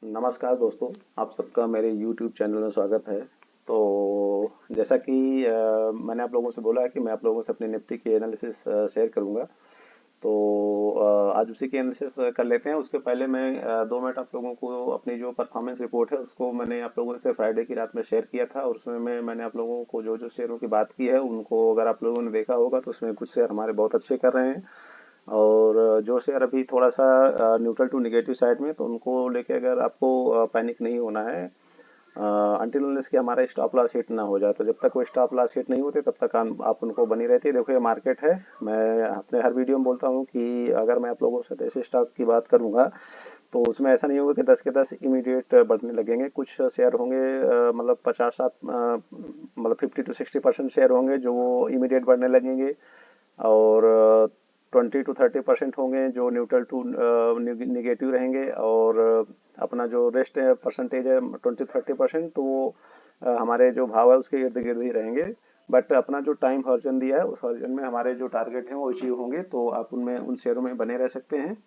नमस्कार दोस्तों, आप सबका मेरे YouTube चैनल में स्वागत है। तो जैसा कि मैंने आप लोगों से बोला है कि मैं आप लोगों से अपनी निफ्टी की एनालिसिस शेयर करूंगा। तो आज उसी की एनालिसिस कर लेते हैं। उसके पहले मैं 2 मिनट आप लोगों को अपनी जो परफॉर्मेंस रिपोर्ट है उसको मैंने आप लोगों से फ्राइडे की रात में शेयर किया था, और उसमें मैंने आप लोगों को जो जो शेयरों की बात की है उनको अगर आप लोगों ने देखा होगा तो उसमें कुछ शेयर हमारे बहुत अच्छे कर रहे हैं, और जो शेयर अभी थोड़ा सा न्यूट्रल टू निगेटिव साइड में, तो उनको लेके अगर आपको पैनिक नहीं होना है अंटिल अनलेस कि हमारा स्टॉप लॉस हिट ना हो जाए। तो जब तक वो स्टॉप लॉस हिट नहीं होते तब तक आप उनको बनी रहती है। देखो ये मार्केट है, मैं अपने हर वीडियो में बोलता हूँ कि अगर मैं आप लोगों से देसी स्टॉक की बात करूंगा तो उसमें ऐसा नहीं होगा कि 10 के 10 इमीडिएट बढ़ने लगेंगे। कुछ शेयर होंगे मतलब 50 मतलब 50 to 60% शेयर होंगे जो वो इमीडिएट बढ़ने लगेंगे, और 20 to 30% होंगे जो न्यूट्रल टू निगेटिव रहेंगे, और अपना जो रेस्ट है परसेंटेज है 20-30%, तो वो हमारे जो भाव है उसके इर्द गिर्द ही रहेंगे। बट अपना जो टाइम हॉरिजन दिया है उस हॉरिजन में हमारे जो टारगेट हैं वो अचीव होंगे, तो आप उनमें उन शेयरों में बने रह सकते हैं।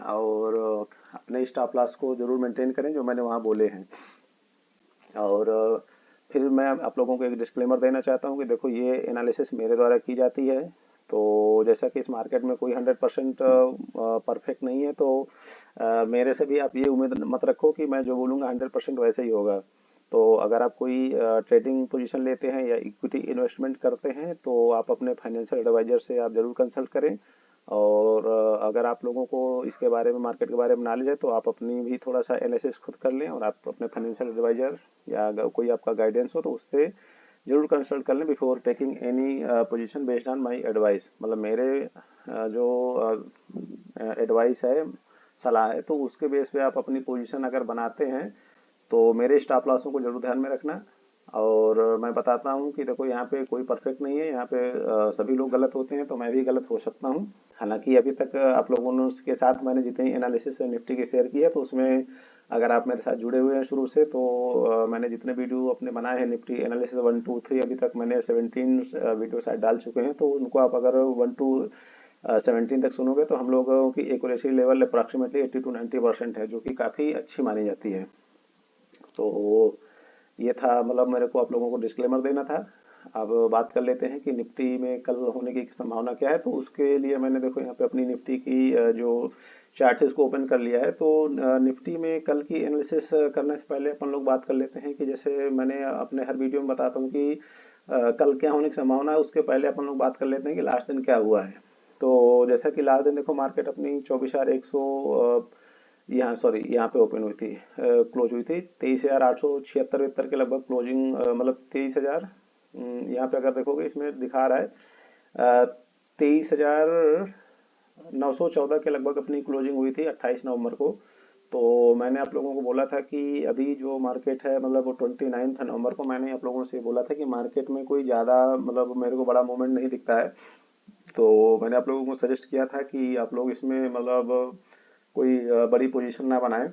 और अपने स्टॉप लॉस को जरूर मेंटेन करें जो मैंने वहाँ बोले हैं। और फिर मैं आप लोगों को एक डिस्क्लेमर देना चाहता हूँ कि देखो ये एनालिसिस मेरे द्वारा की जाती है। तो जैसा कि इस मार्केट में कोई 100% परफेक्ट नहीं है, तो मेरे से भी आप ये उम्मीद मत रखो कि मैं जो बोलूँगा 100% वैसे ही होगा। तो अगर आप कोई ट्रेडिंग पोजीशन लेते हैं या इक्विटी इन्वेस्टमेंट करते हैं तो आप अपने फाइनेंशियल एडवाइजर से आप जरूर कंसल्ट करें। और अगर आप लोगों को इसके बारे में, मार्केट के बारे में नॉलेज है, तो आप अपनी भी थोड़ा सा एनालिसिस खुद कर लें, और आप अपने फाइनेंशियल एडवाइजर या अगर कोई आपका गाइडेंस हो तो उससे जरूर कंसल्ट कर लें before taking any position based on my advice. मतलब मेरे जो एडवाइस है, सलाह है, तो उसके बेस पे आप अपनी पोजीशन अगर बनाते हैं तो मेरे स्टॉप लॉसों को जरूर ध्यान में रखना। और मैं बताता हूँ कि देखो यहाँ पे कोई परफेक्ट नहीं है, यहाँ पे सभी लोग गलत होते हैं, तो मैं भी गलत हो सकता हूँ। हालांकि अभी तक आप लोगों ने के साथ मैंने जितनी एनालिसिस निफ्टी की शेयर की है तो उसमें अगर आप मेरे साथ जुड़े हुए हैं शुरू से, तो मैंने जितने वीडियो अपने बनाए हैं निफ्टी एनालिसिस 1 2 3, अभी तक मैंने 17 वीडियो शायद डाल चुके हैं। तो उनको आप अगर 1 to 17 तक सुनोगे तो हम लोगों की एक्यूरेसी लेवल अप्रॉक्सीमेटली 80 to 90% है, जो कि काफ़ी अच्छी मानी जाती है। तो ये था, मतलब मेरे को आप लोगों को डिस्क्लेमर देना था। अब बात कर लेते हैं कि निफ्टी में कल होने की संभावना क्या है। तो उसके लिए मैंने देखो यहाँ पे अपनी निफ्टी की जो चार्ट है उसको ओपन कर लिया है। तो निफ्टी में कल की एनालिसिस करने से पहले अपन लोग बात कर लेते हैं कि जैसे मैंने अपने हर वीडियो में बताता हूँ कि कल क्या होने की संभावना है, उसके पहले अपन लोग बात कर लेते हैं कि लास्ट दिन क्या हुआ है। तो जैसा कि लास्ट दिन देखो मार्केट अपनी 24,100 यहाँ सॉरी यहाँ पे ओपन हुई थी, क्लोज हुई थी 23,876 के लगभग क्लोजिंग, मतलब 23,000। यहाँ पे अगर देखोगे इसमें दिखा रहा है 23,914 के लगभग अपनी क्लोजिंग हुई थी 28 नवंबर को। तो मैंने आप लोगों को बोला था कि अभी जो मार्केट है, मतलब वो 29 नवंबर को मैंने आप लोगों से बोला था कि मार्केट में कोई ज़्यादा, मतलब मेरे को बड़ा मूवमेंट नहीं दिखता है। तो मैंने आप लोगों को सजेस्ट किया था कि आप लोग इसमें मतलब कोई बड़ी पोजीशन ना बनाएं।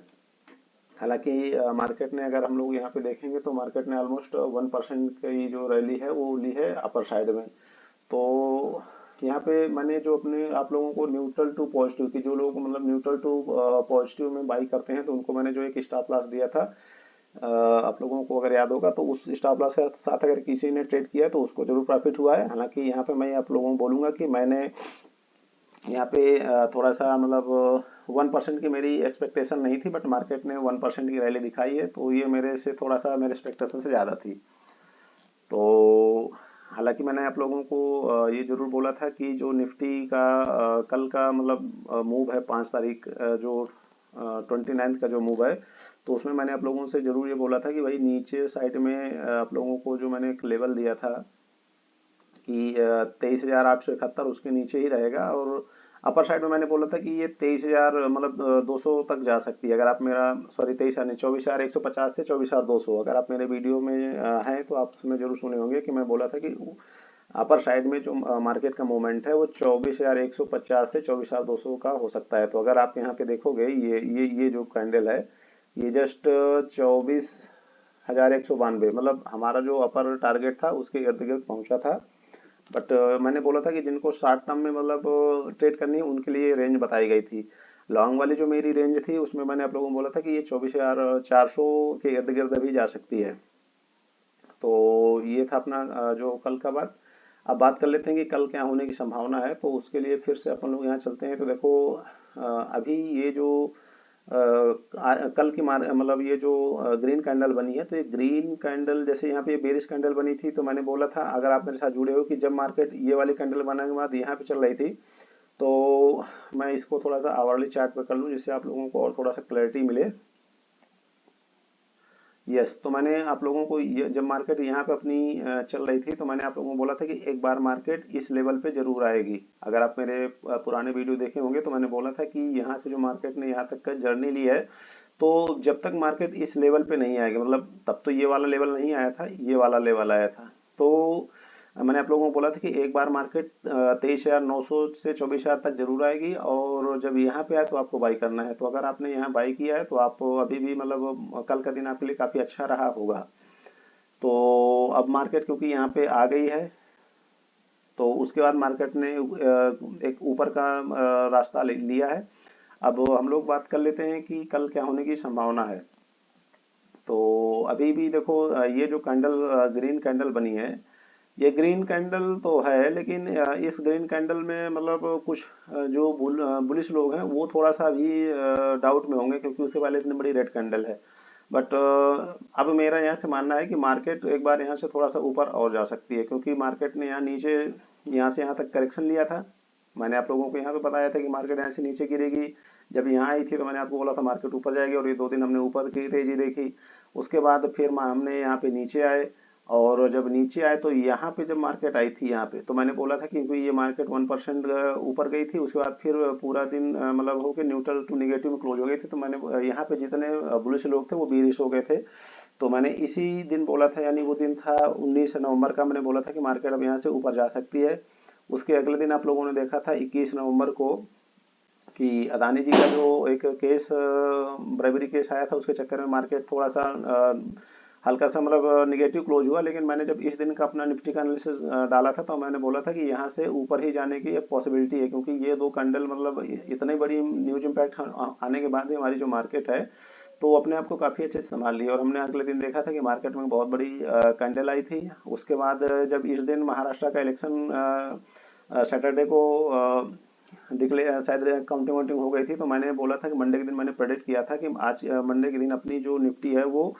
हालांकि मार्केट ने, अगर हम लोग यहाँ पे देखेंगे तो मार्केट ने ऑलमोस्ट 1% की जो रैली है वो ली है अपर साइड में। तो यहाँ पे मैंने जो अपने आप लोगों को न्यूट्रल टू पॉजिटिव की, जो लोग मतलब न्यूट्रल टू पॉजिटिव में बाई करते हैं, तो उनको मैंने जो एक स्टॉप लॉस दिया था, आप लोगों को अगर याद होगा, तो उस स्टॉप लॉस के साथ अगर किसी ने ट्रेड किया है तो उसको जरूर प्रॉफिट हुआ है। हालांकि यहाँ पे मैं आप लोगों को बोलूंगा कि मैंने यहाँ पे थोड़ा सा मतलब 1% की मेरी एक्सपेक्टेशन नहीं थी, बट मार्केट ने 1% की रैली दिखाई है, तो ये मेरे से थोड़ा सा मेरे एक्सपेक्टेशन से ज़्यादा थी। तो हालांकि मैंने आप लोगों को ये जरूर बोला था कि जो निफ्टी का कल का मतलब मूव है 5 तारीख, जो 29 का जो मूव है, तो उसमें मैंने आप लोगों से जरूर ये बोला था कि भाई नीचे साइड में आप लोगों को जो मैंने एक लेवल दिया था कि 23,871 उसके नीचे ही रहेगा, और अपर साइड में मैंने बोला था कि ये 23,000 मतलब 200 तक जा सकती है। अगर आप मेरा, सॉरी 23,000 नहीं, 24,150 से 24,200, अगर आप मेरे वीडियो में हैं तो आप उसमें जरूर सुने होंगे कि मैं बोला था कि अपर साइड में जो मार्केट का मूवमेंट है वो 24,150 से 24,200 का हो सकता है। तो अगर आप यहाँ पे देखोगे ये जो कैंडल है, ये जस्ट 24,192, मतलब हमारा जो अपर टारगेट था उसके इर्द गिर्द पहुंचा था। बट मैंने बोला था कि जिनको शॉर्ट टर्म में मतलब ट्रेड करनी है उनके लिए रेंज बताई गई थी। लॉन्ग वाली जो मेरी रेंज थी उसमें मैंने आप लोगों को बोला था कि ये 24,400 के इर्द गिर्द अभी जा सकती है। तो ये था अपना जो कल का बात। अब बात कर लेते हैं कि कल क्या होने की संभावना है। तो उसके लिए फिर से अपन लोग यहाँ चलते हैं। तो देखो अभी ये जो कल की मतलब ये जो ग्रीन कैंडल बनी है, तो ये ग्रीन कैंडल जैसे यहाँ पे बेरिश कैंडल बनी थी, तो मैंने बोला था अगर आप मेरे साथ जुड़े हो कि जब मार्केट ये वाली कैंडल बनाने के बाद यहाँ पे चल रही थी, तो मैं इसको थोड़ा सा आवरली चार्ट पे कर लूँ जिससे आप लोगों को और थोड़ा सा क्लैरिटी मिले। यस, तो मैंने आप लोगों को जब मार्केट यहाँ पे अपनी चल रही थी, तो मैंने आप लोगों को बोला था कि एक बार मार्केट इस लेवल पे जरूर आएगी। अगर आप मेरे पुराने वीडियो देखे होंगे तो मैंने बोला था कि यहाँ से जो मार्केट ने यहाँ तक का जर्नी ली है, तो जब तक मार्केट इस लेवल पे नहीं आएगी, मतलब तब तो ये वाला लेवल नहीं आया था, ये वाला लेवल आया था। तो मैंने आप लोगों को बोला था कि एक बार मार्केट 23,900 से 24,000 तक जरूर आएगी, और जब यहाँ पे आए तो आपको बाई करना है। तो अगर आपने यहाँ बाई किया है तो आप अभी भी मतलब कल का दिन आपके लिए काफी अच्छा रहा होगा। तो अब मार्केट क्योंकि यहाँ पे आ गई है, तो उसके बाद मार्केट ने एक ऊपर का रास्ता लिया है। अब हम लोग बात कर लेते हैं कि कल क्या होने की संभावना है। तो अभी भी देखो ये जो कैंडल ग्रीन कैंडल बनी है, ये ग्रीन कैंडल तो है, लेकिन इस ग्रीन कैंडल में मतलब कुछ जो बुलिश लोग हैं वो थोड़ा सा अभी डाउट में होंगे, क्योंकि उससे पहले इतनी बड़ी रेड कैंडल है। बट अब मेरा यहाँ से मानना है कि मार्केट एक बार यहाँ से थोड़ा सा ऊपर और जा सकती है, क्योंकि मार्केट ने यहाँ नीचे यहाँ से यहाँ तक करेक्शन लिया था। मैंने आप लोगों को यहाँ पे बताया था कि मार्केट यहाँ से नीचे गिरेगी। जब यहाँ आई थी तो मैंने आपको बोला था मार्केट ऊपर जाएगी, और ये 2 दिन हमने ऊपर की तेजी देखी। उसके बाद फिर हमने यहाँ पे नीचे आए, और जब नीचे आए तो यहाँ पे जब मार्केट आई थी यहाँ पे, तो मैंने बोला था कि ये मार्केट 1% ऊपर गई थी। उसके बाद फिर पूरा दिन मतलब हो के न्यूट्रल टू निगेटिव में क्लोज हो गई थी। तो मैंने यहाँ पे जितने बुलिश लोग थे वो बीरिश हो गए थे। तो मैंने इसी दिन बोला था, यानी वो दिन था 19 नवंबर का, मैंने बोला था कि मार्केट अब यहाँ से ऊपर जा सकती है। उसके अगले दिन आप लोगों ने देखा था 21 नवंबर को कि अदानी जी का जो एक केस ब्रेवरी केस आया था, उसके चक्कर में मार्केट थोड़ा सा हल्का सा मतलब निगेटिव क्लोज हुआ। लेकिन मैंने जब इस दिन का अपना निफ्टी का एनालिसिस डाला था, तो मैंने बोला था कि यहाँ से ऊपर ही जाने की एक पॉसिबिलिटी है, क्योंकि ये दो कैंडल मतलब इतनी बड़ी न्यूज इम्पैक्ट आने के बाद भी हमारी जो मार्केट है तो अपने आप को काफी अच्छे से संभाल लिया। और हमने अगले दिन देखा था कि मार्केट में बहुत बड़ी कैंडल आई थी। उसके बाद जब इस दिन महाराष्ट्र का इलेक्शन सैटरडे को डिक्लेयर शायद काउंटिंग वाउंटिंग हो गई थी, तो मैंने बोला था कि मंडे के दिन मैंने प्रेडिक्ट किया था कि आज मंडे के दिन अपनी जो निफ्टी है वो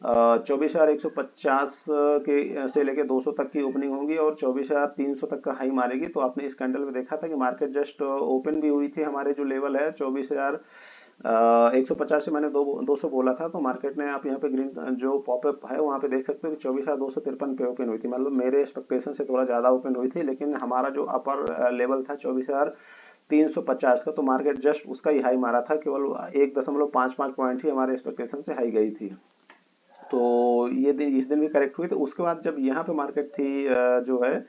24,150 के से लेके 200 तक की ओपनिंग होगी, और 24,300 तक का हाई मारेगी। तो आपने इस कैंडल में देखा था कि मार्केट जस्ट ओपन भी हुई थी, हमारे जो लेवल है 24,150 से मैंने 200 बोला था। तो मार्केट ने आप यहाँ पे ग्रीन जो पॉपअप है वहाँ पे देख सकते हो कि 24,253 पे ओपन हुई थी। मतलब मेरे एक्सपेक्टेशन से थोड़ा ज्यादा ओपन हुई थी, लेकिन हमारा जो अपर लेवल था 24,350 का, तो मार्केट जस्ट उसका ही हाई मारा था। केवल 1.55 पॉइंट ही हमारे एक्सपेक्टेशन से हाई गई थी। तो ये दिन इस दिन भी करेक्ट हुई। तो उसके बाद जब यहाँ पे मार्केट थी जो है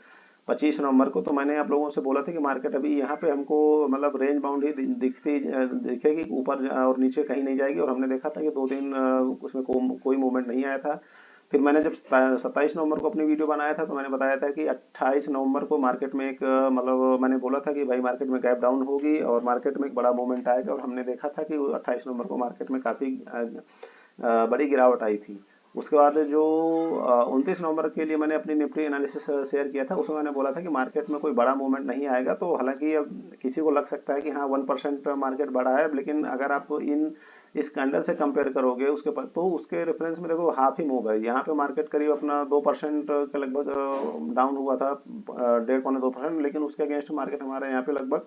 25 नवंबर को, तो मैंने आप लोगों से बोला था कि मार्केट अभी यहाँ पे हमको मतलब रेंज बाउंड ही दिखेगी, ऊपर और नीचे कहीं नहीं जाएगी। और हमने देखा था कि 2 दिन उसमें कोई मूवमेंट नहीं आया था। फिर मैंने जब 27 नवंबर को अपनी वीडियो बनाया था, तो मैंने बताया था कि 28 नवंबर को मार्केट में एक मतलब मैंने बोला था कि भाई मार्केट में गैप डाउन होगी और मार्केट में एक बड़ा मूवमेंट आएगा। और हमने देखा था कि 28 नवंबर को मार्केट में काफी बड़ी गिरावट आई थी। उसके बाद जो 29 नवंबर के लिए मैंने अपनी निफ्टी एनालिसिस शेयर किया था, उसमें मैंने बोला था कि मार्केट में कोई बड़ा मूवमेंट नहीं आएगा। तो हालांकि अब किसी को लग सकता है कि हाँ 1% मार्केट बढ़ा है, लेकिन अगर आप इस कैंडल से कंपेयर करोगे उसके पर, तो उसके रेफरेंस में देखो हाफ ही मूव है। यहाँ पे मार्केट करीब अपना 2% के लगभग डाउन हुआ था, 1.5 पौने 2%। लेकिन उसके अगेंस्ट मार्केट हमारे यहाँ पे लगभग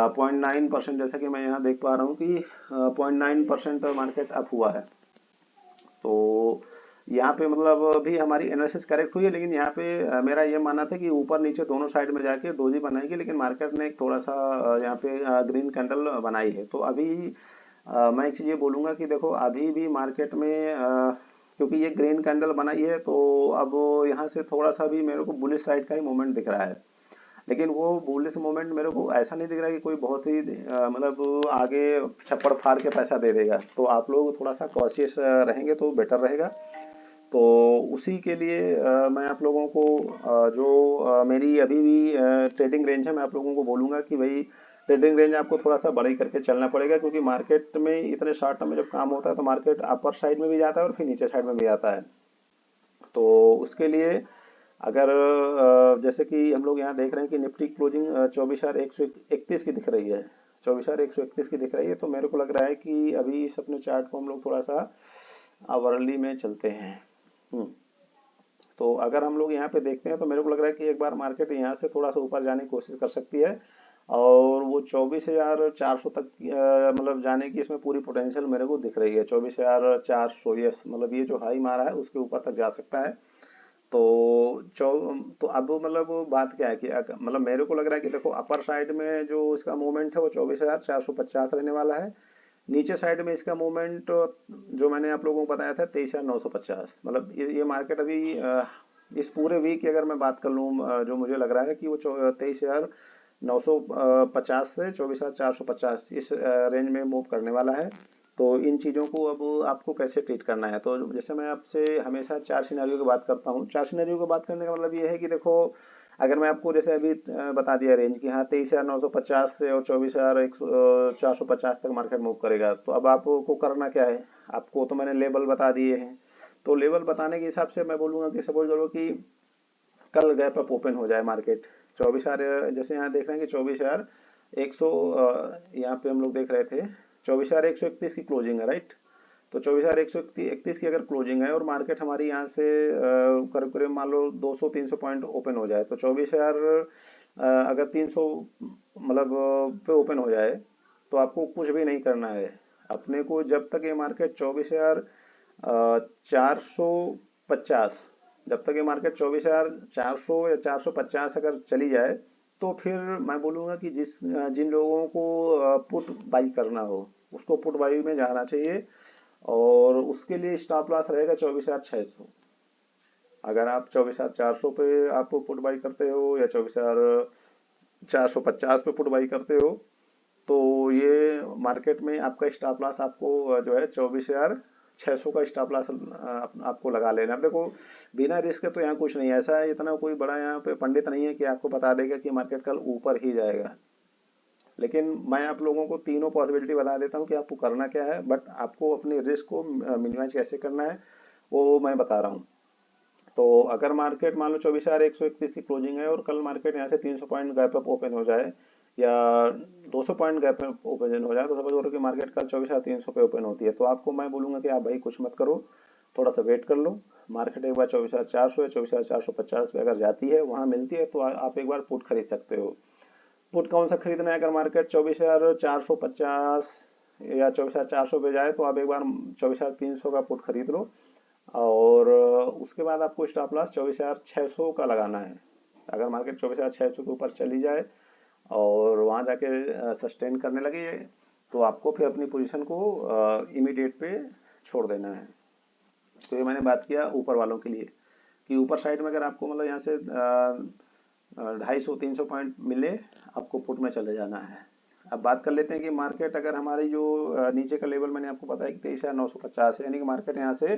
0.9%, जैसा कि मैं यहाँ देख पा रहा हूँ कि 0.9% मार्केट अप हुआ है। तो यहाँ पे मतलब भी हमारी एनालिसिस करेक्ट हुई है। लेकिन यहाँ पे मेरा ये मानना था कि ऊपर नीचे दोनों साइड में जाके डोजी बनाएगी, लेकिन मार्केट ने एक थोड़ा सा यहाँ पे ग्रीन कैंडल बनाई है। तो अभी मैं एक चीज ये बोलूंगा कि देखो अभी भी मार्केट में क्योंकि ये ग्रीन कैंडल बनाई है, तो अब यहाँ से थोड़ा सा भी मेरे को बुलिश साइड का ही मूवमेंट दिख रहा है। लेकिन वो बुलिश मूवमेंट मेरे को ऐसा नहीं दिख रहा कि कोई बहुत ही मतलब आगे छप्पड़ फाड़ के पैसा दे देगा। तो आप लोग थोड़ा सा कॉशियस रहेंगे तो बेटर रहेगा। तो उसी के लिए मैं आप लोगों को जो मेरी अभी भी ट्रेडिंग रेंज है, मैं आप लोगों को बोलूंगा कि भाई ट्रेडिंग रेंज आपको थोड़ा सा बड़ा ही करके चलना पड़ेगा, क्योंकि मार्केट में इतने शॉर्ट टर्म में जब काम होता है तो मार्केट अपर साइड में भी जाता है और फिर नीचे साइड में भी आता है। तो उसके लिए अगर जैसे कि हम लोग यहाँ देख रहे हैं कि निफ्टी क्लोजिंग 24,131 की दिख रही है, 24,131 की दिख रही है, तो मेरे को लग रहा है कि अभी इस अपने चार्ट को हम लोग थोड़ा सा आवरली में चलते हैं। तो अगर हम लोग यहाँ पे देखते हैं तो मेरे को लग रहा है कि एक बार मार्केट यहाँ से थोड़ा सा ऊपर जाने की कोशिश कर सकती है, और वो 24,400 तक मतलब जाने की इसमें पूरी पोटेंशियल मेरे को दिख रही है। 24,400, यस, मतलब ये जो हाई मारा है उसके ऊपर तक जा सकता है। तो चौ तो अब मतलब बात क्या है कि मतलब मेरे को लग रहा है कि देखो अपर साइड में जो इसका मूवमेंट है वो 24,450 रहने वाला है। नीचे साइड में इसका मूवमेंट जो मैंने आप लोगों को बताया था 23,950, मतलब ये मार्केट अभी इस पूरे वीक की अगर मैं बात कर लूँ, जो मुझे लग रहा है कि वो 23,950 से 24,450 इस रेंज में मूव करने वाला है। तो इन चीज़ों को अब आपको कैसे ट्रीट करना है, तो जैसे मैं आपसे हमेशा चार सिनेरियो की बात करता हूँ। चार सिनेरियो की बात करने का मतलब ये है कि देखो, अगर मैं आपको जैसे अभी बता दिया रेंज कि हाँ 23,950 से और 24,450 तक मार्केट मूव करेगा, तो अब आपको करना क्या है? आपको तो मैंने लेवल बता दिए हैं। तो लेवल बताने के हिसाब से मैं बोलूँगा कि सपोज करो कि कल गैप अप ओपन हो जाए मार्केट 24,000, जैसे यहाँ देख रहे हैं कि 24,100, यहाँ पे हम लोग देख रहे थे 24,131 की क्लोजिंग है, राइट। तो 24,131 की अगर क्लोजिंग है और मार्केट हमारी यहाँ से करीब करीब मान लो 200-300 पॉइंट ओपन हो जाए, तो 24,000 अगर 300 मतलब पे ओपन हो जाए, तो आपको कुछ भी नहीं करना है। अपने को जब तक ये मार्केट 24,450, जब तक ये मार्केट 24,400 या 450 अगर चली जाए, तो फिर मैं बोलूँगा कि जिन लोगों को पुट बाई करना हो उसको पुट बाई में जाना चाहिए, और उसके लिए स्टॉप लॉस रहेगा 24,600। अगर आप 24,400 पे आप पुट बाई करते हो या 24,450 पे पुट बाई करते हो, तो ये मार्केट में आपका स्टॉप लॉस आपको जो है 24,600 का स्टॉप लॉस आपको लगा लेना। अब देखो, बिना रिस्क तो यहाँ कुछ नहीं है, ऐसा इतना कोई बड़ा यहाँ पे पंडित नहीं है कि आपको बता देगा कि मार्केट कल ऊपर ही जाएगा। लेकिन मैं आप लोगों को तीनों पॉसिबिलिटी बता देता हूँ कि आपको करना क्या है, बट आपको अपने रिस्क को मिनिमाइज कैसे करना है वो मैं बता रहा हूँ। तो अगर मार्केट मान लो 24,131 की क्लोजिंग है और कल मार्केट यहाँ से 300 पॉइंट गैप अप ओपन हो जाए या 200 पॉइंट गैप अप ओपन हो जाए, तो समझ लो कि मार्केट कल 24,300 पे ओपन होती है, तो आपको मैं बोलूंगा कि आप भाई कुछ मत करो, थोड़ा सा वेट कर लो। मार्केट एक बार 24,400 या 24,450 पे अगर जाती है, वहां मिलती है, तो आप एक बार पुट खरीद सकते हो। पुट कौन सा खरीदना है? अगर मार्केट 24,450 या 24,400 पे जाए, तो आप एक बार 24,300 का पुट खरीद लो, और उसके बाद आपको स्टॉप लॉस 24,600 का लगाना है। अगर मार्केट 24,600 के ऊपर चली जाए और वहां जाके सस्टेन करने लगे, तो आपको फिर अपनी पोजीशन को इमीडिएट पे छोड़ देना है। तो ये मैंने बात किया ऊपर वालों के लिए कि ऊपर साइड में अगर आपको मतलब यहाँ से 250-300 पॉइंट मिले, आपको पुट में चले जाना है। अब बात कर लेते हैं कि मार्केट अगर हमारी जो नीचे का लेवल मैंने आपको बताया कि 23,950 है, यानी कि मार्केट यहाँ से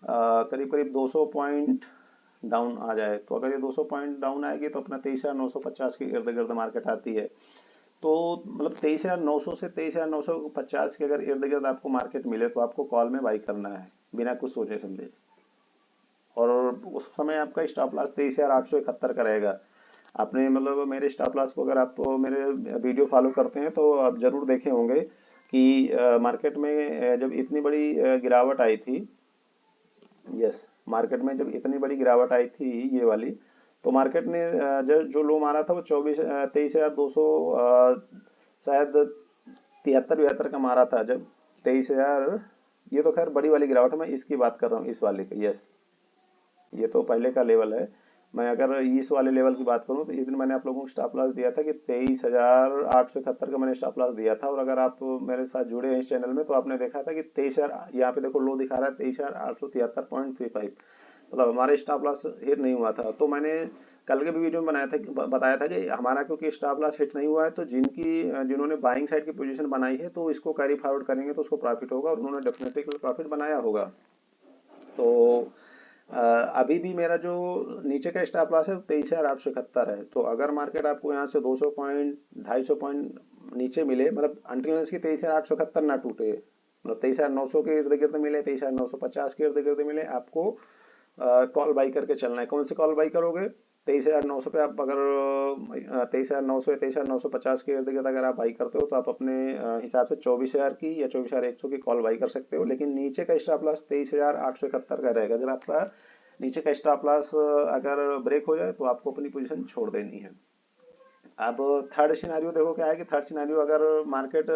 करीब करीब 200 पॉइंट डाउन आ जाए, तो अगर ये 200 पॉइंट डाउन आएगी तो अपना 23,950 के इर्द गिर्द मार्केट आती है। तो मतलब 23,900 से 23,950 के अगर इर्द गिर्द आपको मार्केट मिले, तो आपको कॉल में बाई करना है बिना कुछ सोचे समझे, और उस समय आपका स्टॉप लॉस 23,871 का रहेगा। आपने मतलब मेरे स्टॉप लॉस को अगर आप तो मेरे वीडियो फॉलो करते हैं तो आप जरूर देखे होंगे कि मार्केट में जब इतनी बड़ी गिरावट आई थी, यस, मार्केट में जब इतनी बड़ी गिरावट आई थी ये वाली, तो मार्केट ने जो लो मारा था वो 23,200 शायद 73-72 का मारा था। जब 23,000, ये तो खैर बड़ी वाली गिरावट है, मैं इसकी बात कर रहा हूँ, इस वाले की, यस, ये तो पहले का लेवल है। मैं अगर इस वाले लेवल की बात करूं, तो इस दिन मैंने आप लोगों को स्टॉप लॉस दिया था कि 23,871 का मैंने स्टॉप लॉस दिया था, और अगर आप मेरे साथ जुड़े हैं इस चैनल में तो आपने देखा था कि 23,000, यहाँ पे देखो लो दिखा रहा है 23,873.35, मतलब हमारे स्टॉप लॉस हिट नहीं हुआ था। तो मैंने कल के भी वीडियो में बताया था कि हमारा क्योंकि स्टॉप लॉस हिट नहीं हुआ है, तो जिन्होंने बाइंग साइड की पोजीशन बनाई है तो इसको कैरी फॉरवर्ड करेंगे तो उसको प्रॉफिट होगा, और उन्होंने डेफिनेटली प्रॉफिट बनाया होगा। तो अभी भी मेरा जो नीचे का स्टॉप लॉस है 23,871 है। तो अगर मार्केट आपको यहाँ से 200 पॉइंट 250 पॉइंट नीचे मिले, मतलब अनटिल इसकी 23,871 ना टूटे, मतलब 23,900 के इर्द गिर्द मिले, 23,950 के इर्द गिर्द मिले, आपको कॉल बाई करके चलना है। कौन सी कॉल बाई करोगे? 23,900 पे आप अगर 23,900 या 23,950 के इर्द गिर्द अगर आप बाई करते हो तो आप अपने हिसाब से 24,000 की या 24,100 की कॉल बाई कर सकते हो, लेकिन नीचे का स्टॉप लॉस 23,871 का रहेगा। अगर आपका नीचे का स्टॉप लॉस अगर ब्रेक हो जाए तो आपको अपनी पोजीशन छोड़ देनी है। अब थर्ड सिनेरियो देखो क्या है कि थर्ड सिनेरियो अगर मार्केट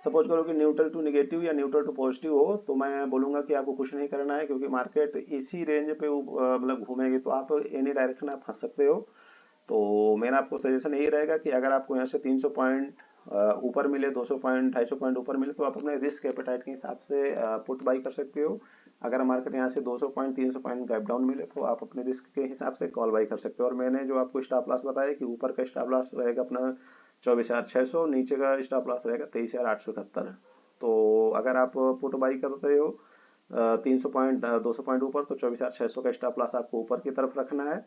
सपोज करो कि न्यूट्रल टू निगेटिव या न्यूट्रल टू पॉजिटिव हो, तो मैं बोलूंगा कि आपको कुछ नहीं करना है, क्योंकि मार्केट इसी रेंज पे मतलब घूमेगी तो आप एनी डायरेक्शन आप फंस सकते हो। तो मेरा आपको सजेशन यही रहेगा कि अगर आपको यहाँ से 300 पॉइंट ऊपर मिले, 200 पॉइंट, 250 पॉइंट ऊपर मिले, तो आप अपने रिस्क एपेटाइट के हिसाब से पुट बाई कर सकते हो। अगर मार्केट यहाँ से 200 पॉइंट, 300 पॉइंट गैप डाउन मिले तो आप अपने रिस्क के हिसाब से कॉल बाई कर सकते हो। और मैंने जो आपको स्टॉप लॉस बताया कि ऊपर का स्टॉप लॉस रहेगा अपना 24,600, नीचे का स्टॉप लॉस रहेगा 23,871। तो अगर आप पुट बाई करते हो 300 पॉइंट, 200 पॉइंट ऊपर, तो 24,600 का स्टॉप लॉस आपको ऊपर की तरफ रखना है।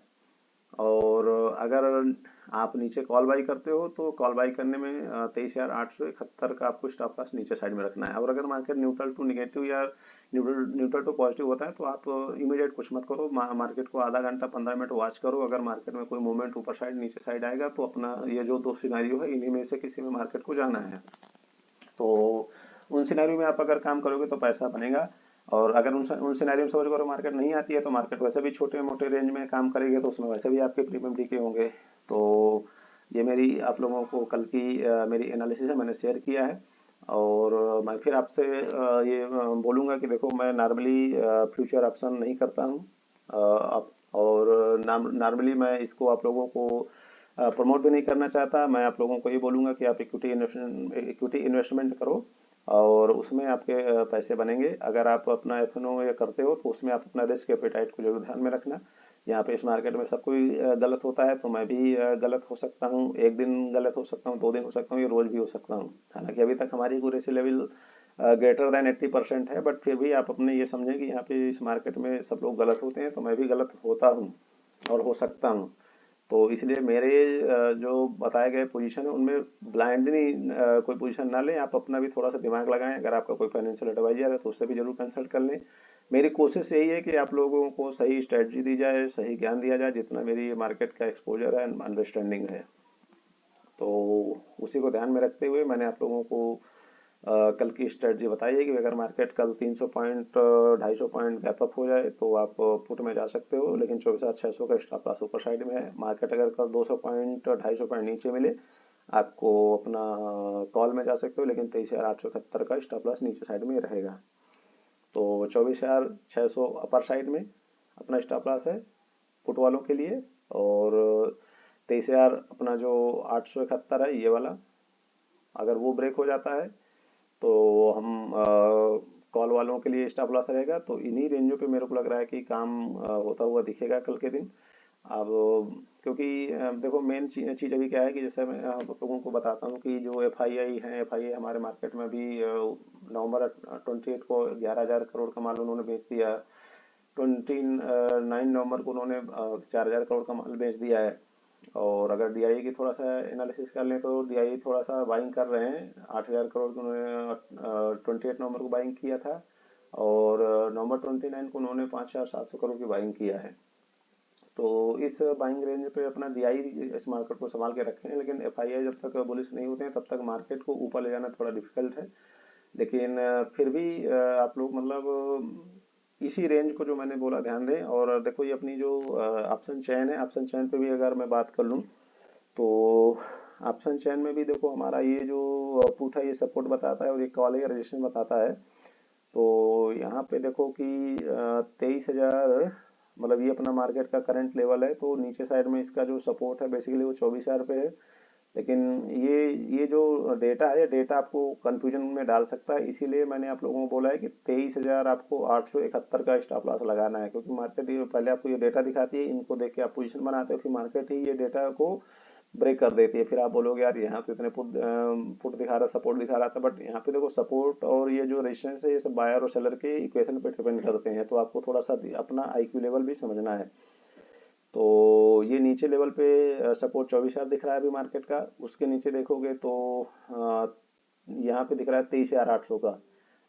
और अगर आप नीचे कॉल बाई करते हो तो कॉल बाई करने में 23,871 का आपको स्टॉप लॉस नीचे साइड में रखना है। और अगर मार्केट न्यूट्रल टू निगेटिव या न्यूट्रल टू पॉजिटिव होता है तो आप इमीडिएट कुछ मत करो, मार्केट को आधा घंटा 15 मिनट वॉच करो। अगर मार्केट में कोई मूवमेंट ऊपर साइड नीचे साइड आएगा तो अपना ये जो दो सिनारियो है इन्हीं में से किसी में मार्केट को जाना है। तो उन सिनेरियो में आप अगर काम करोगे तो पैसा बनेगा। और अगर उन सिनेरियो में समझ करो मार्केट नहीं आती है तो मार्केट वैसे भी छोटे मोटे रेंज में काम करेगी, तो उसमें वैसे भी आपके प्रीमियम डीके होंगे। तो ये मेरी आप लोगों को कल की मेरी एनालिसिस है, मैंने शेयर किया है। और मैं फिर आपसे ये बोलूँगा कि देखो, मैं नॉर्मली फ्यूचर ऑप्शन नहीं करता हूँ, और नॉर्मली मैं इसको आप लोगों को प्रमोट भी नहीं करना चाहता। मैं आप लोगों को ये बोलूँगा कि आप इक्विटी इन्वेस्टमेंट करो और उसमें आपके पैसे बनेंगे। अगर आप अपना एफ.एन.ओ ये करते हो तो उसमें आप अपना रिस्क एपेटाइट को जरूर ध्यान में रखना। यहाँ पे इस मार्केट में सब कोई गलत होता है, तो मैं भी गलत हो सकता हूँ, एक दिन गलत हो सकता हूँ, 2 दिन हो सकता हूँ, ये रोज भी हो सकता हूँ। हालांकि अभी तक हमारी एक्यूरेसी लेवल ग्रेटर देन 80% है, बट फिर भी आप अपने ये समझें कि यहाँ पे इस मार्केट में सब लोग गलत होते हैं, तो मैं भी गलत होता हूँ और हो सकता हूँ। तो इसलिए मेरे जो बताए गए पोजीशन है उनमें ब्लाइंडली कोई पोजीशन ना लें। आप अपना भी थोड़ा सा दिमाग लगाएं। अगर आपका कोई फाइनेंशियल एडवाइजर है तो उससे भी जरूर कंसल्ट कर लें। मेरी कोशिश यही है कि आप लोगों को सही स्ट्रेटजी दी जाए, सही ज्ञान दिया जाए, जितना मेरी मार्केट का एक्सपोजर है, अंडरस्टैंडिंग है। तो उसी को ध्यान में रखते हुए मैंने आप लोगों को कल की स्ट्रेटजी बताई है कि अगर मार्केट कल 300 पॉइंट, 250 पॉइंट गैप अप हो जाए तो आप पुट में जा सकते हो, लेकिन 24,600 का स्टॉप लॉस ऊपर साइड में है। मार्केट अगर कल 200 पॉइंट, 250 पॉइंट नीचे मिले, आपको अपना कॉल में जा सकते हो, लेकिन 23,871 का स्टॉप लॉस नीचे साइड में रहेगा। तो 24,600 अपर साइड में अपना स्टॉप लॉस है पुट वालों के लिए। और 23,000 अपना जो 871 है ये वाला, अगर वो ब्रेक हो जाता है तो हम कॉल वालों के लिए स्टॉप लॉस रहेगा। तो इन्हीं रेंजों पे मेरे को लग रहा है कि काम होता हुआ दिखेगा कल के दिन। अब क्योंकि देखो, मेन चीज़ अभी क्या है कि जैसे मैं आप लोगों को बताता हूँ कि जो एफआईआई है, एफआईआई हमारे मार्केट में भी नवंबर 28 को 11,000 करोड़ का माल उन्होंने बेच दिया। 29 नवंबर को उन्होंने 4,000 करोड़ का माल बेच दिया है। और अगर डीआई की थोड़ा सा एनालिसिस कर लें तो डीआई थोड़ा सा बाइंग कर रहे हैं। 8,000 करोड़ को उन्होंने 28 नवंबर को बाइंग किया था, और नवंबर 29 को उन्होंने 5,700 करोड़ की बाइंग किया है। तो इस बाइंग रेंज पे अपना डीआई इस मार्केट को संभाल के रखे हैं, लेकिन एफआईआई जब तक बुलिश नहीं होते हैं तब तक मार्केट को ऊपर ले जाना थोड़ा डिफिकल्ट है। लेकिन फिर भी आप लोग मतलब इसी रेंज को जो मैंने बोला ध्यान दें। और देखो, ये अपनी जो ऑप्शन चैन है, ऑप्शन चैन पे भी अगर मैं बात कर लूँ तो ऑप्शन चैन में भी देखो हमारा ये जो पुट है ये सपोर्ट बताता है और ये कॉल है रेजिस्टेंस बताता है। तो यहाँ पे देखो कि 23,000, मतलब ये अपना मार्केट का करंट लेवल है, तो नीचे साइड में इसका जो सपोर्ट है बेसिकली वो 24,000 पे है। लेकिन ये जो डेटा है, डेटा आपको कंफ्यूजन में डाल सकता है, इसीलिए मैंने आप लोगों को बोला है कि 23,000 आपको 871 का स्टॉप लॉस लगाना है। क्योंकि मार्केट ये पहले आपको ये डेटा दिखाती है, इनको देख के आप पोजीशन बनाते हो, फिर मार्केट ही ये डेटा को ब्रेक कर देती है। फिर आप बोलोगे यार यहाँ तो इतने पुट दिखा रहा, सपोर्ट दिखा रहा था, बट यहाँ पे देखो सपोर्ट और ये जो रेजिस्टेंस है ये सब बायर और सेलर के इक्वेशन पे डिपेंड करते हैं। तो आपको थोड़ा सा अपना आईक्यू लेवल भी समझना है। तो ये नीचे लेवल पे सपोर्ट 24,000 दिख रहा है अभी मार्केट का। उसके नीचे देखोगे तो यहाँ पे दिख रहा है 23,800 का,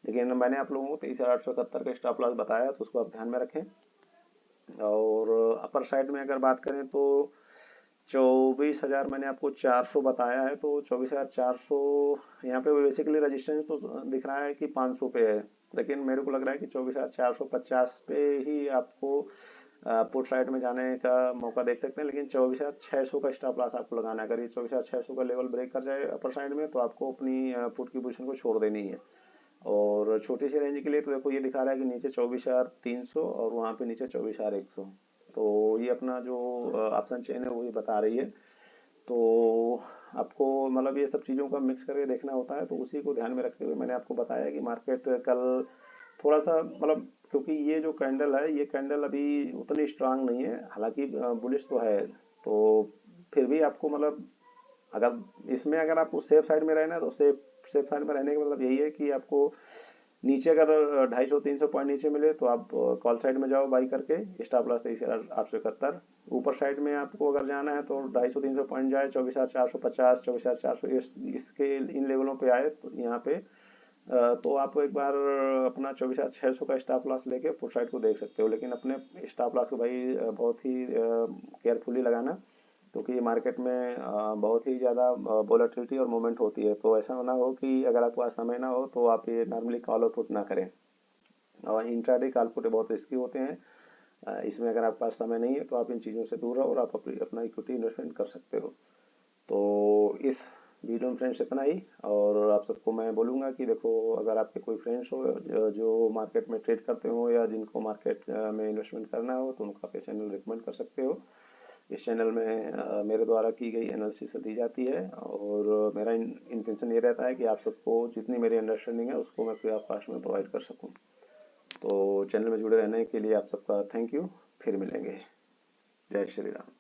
लेकिन मैंने आप लोगों को 23,871 का स्टॉप लॉस बताया, तो उसको आप ध्यान में रखें। और अपर साइड में अगर बात करें तो 24,000 मैंने आपको 400 बताया है, तो 24,400 यहाँ पे बेसिकली रजिस्टेंस तो दिख रहा है कि 500 पे है, लेकिन मेरे को लग रहा है कि 24,450 पे ही आपको पुट साइड में जाने का मौका देख सकते हैं। लेकिन 24,600 का स्टॉप लॉस आपको लगाना है। अगर ये 24,600 का लेवल ब्रेक कर जाए अपर साइड में, तो आपको अपनी पुट की पोजीशन को छोड़ देनी है। और छोटी सी रेंज के लिए तो देखो ये दिखा रहा है कि नीचे 24,300 और वहाँ पे नीचे 24,100, तो ये अपना जो ऑप्शन चेन है वही बता रही है। तो आपको मतलब ये सब चीज़ों का मिक्स करके देखना होता है, तो उसी को ध्यान में रखते हुए मैंने आपको बताया कि मार्केट कल थोड़ा सा मतलब, क्योंकि ये जो कैंडल है ये कैंडल अभी उतनी स्ट्रांग नहीं है, हालांकि बुलिश तो है, तो फिर भी आपको मतलब अगर इसमें अगर आप सेफ साइड में रहे ना, तो सेफ साइड में रहने का मतलब यही है कि आपको नीचे अगर 250-300 पॉइंट नीचे मिले तो आप कॉल साइड में जाओ बाई करके, स्टॉप लॉस 23,871। ऊपर साइड में आपको अगर जाना है तो 250-300 पॉइंट जाए, 24,450, 24,400 इसके इन लेवलों पे आए तो यहाँ पे तो आप एक बार अपना 24,600 का स्टॉप लॉस लेके पुट साइड को देख सकते हो। लेकिन अपने स्टॉप लॉस को भाई बहुत ही केयरफुली लगाना, क्योंकि ये मार्केट में बहुत ही ज़्यादा वोलेटिलिटी और मूवमेंट होती है। तो ऐसा ना हो कि अगर आपके पास समय ना हो तो आप ये नॉर्मली कॉल और पुट ना करें। और इंट्राडे कॉल पुट बहुत रिस्की होते हैं। इसमें अगर आपके पास समय नहीं है तो आप इन चीज़ों से दूर रहो और आप अपना इक्विटी इन्वेस्टमेंट कर सकते हो। तो इस वीडियो में फ्रेंड्स इतना ही। और आप सबको मैं बोलूँगा कि देखो, अगर आपके कोई फ्रेंड्स हो जो मार्केट में ट्रेड करते हो या जिनको मार्केट में इन्वेस्टमेंट करना हो, तो उनको आप ये चैनल रिकमेंड कर सकते हो। इस चैनल में मेरे द्वारा की गई एनालिसिस दी जाती है, और मेरा इंटेंशन ये रहता है कि आप सबको जितनी मेरी अंडरस्टैंडिंग है उसको मैं फ्री ऑफ कॉस्ट में प्रोवाइड कर सकूं। तो चैनल में जुड़े रहने के लिए आप सबका थैंक यू। फिर मिलेंगे। जय श्री राम।